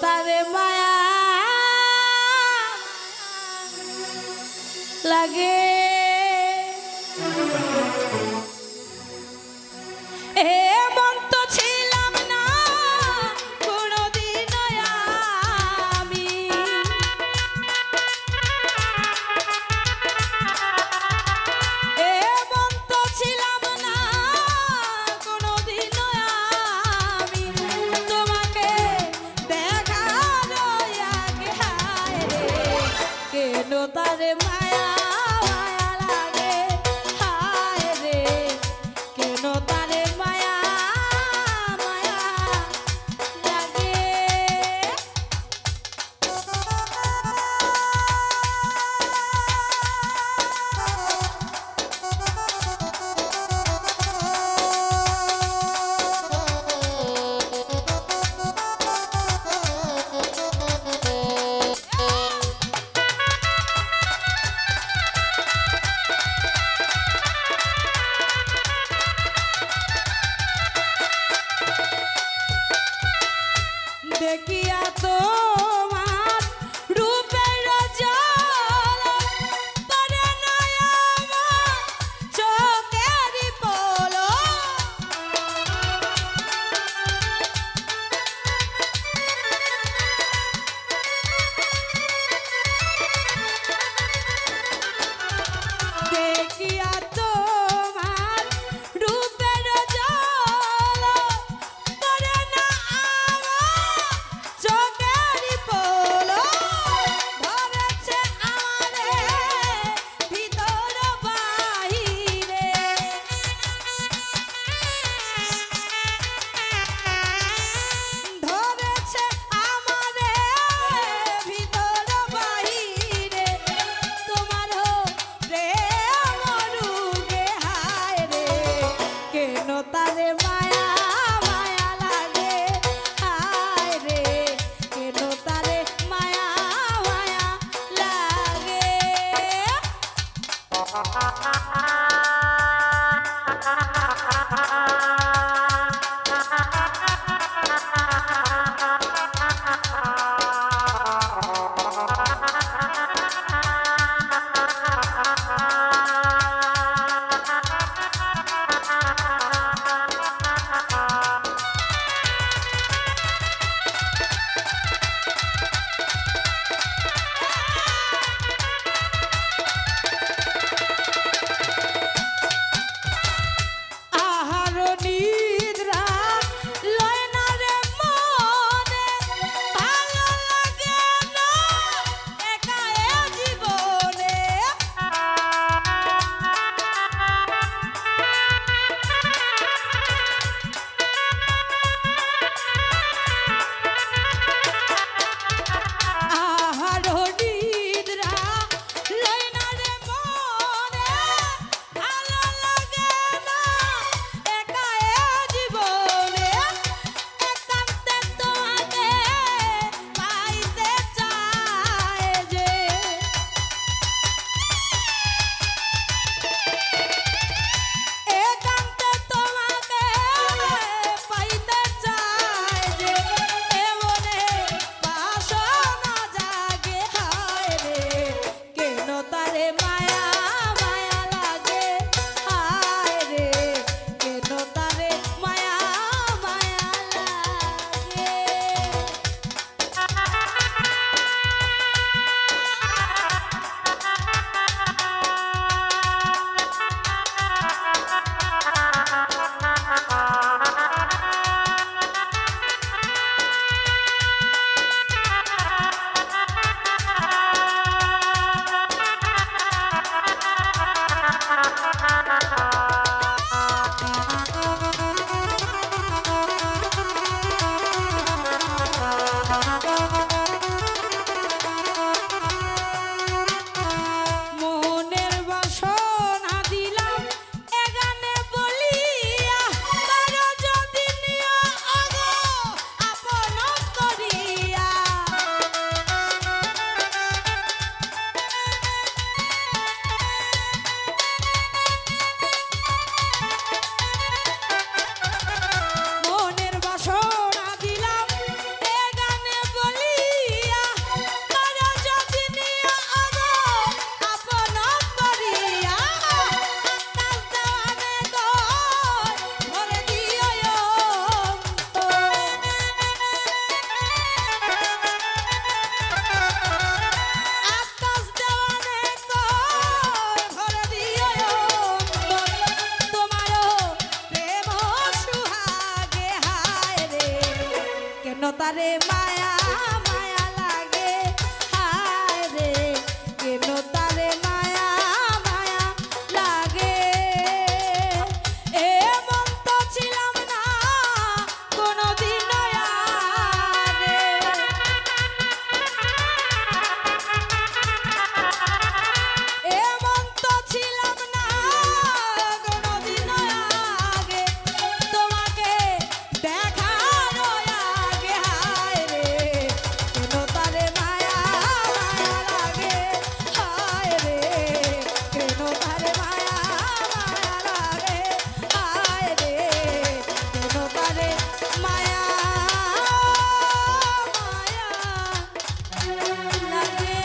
তারে মায়া লাগে এমন তো ছিলাম না কোনোদিন আমি এমন তো ছিলাম না কোনোদিন আমি তোমাকে দেখার আগে হায় রে কেন তারে মায়া দেখিয়া তোমার রূপের জল পড়ে না আমার চোখের পলক দেখিয়া তোমার রূপের জল পড়ে না আমার চোখের মায়া মায়া লাগে হায় রে কেন তারে মায়া মায়া লাগে এমন তো ছিলাম না কোনদিন আরে এমন তো ছিলাম না কোনদিন আগে তোমাকে দেখার আগে হায় রে কেন তারে মায়া মায়া লাগে হায় রে কেন তারে মায়া মায়া লাগে হায় রে কেন তারে মায়া মায়া লাগে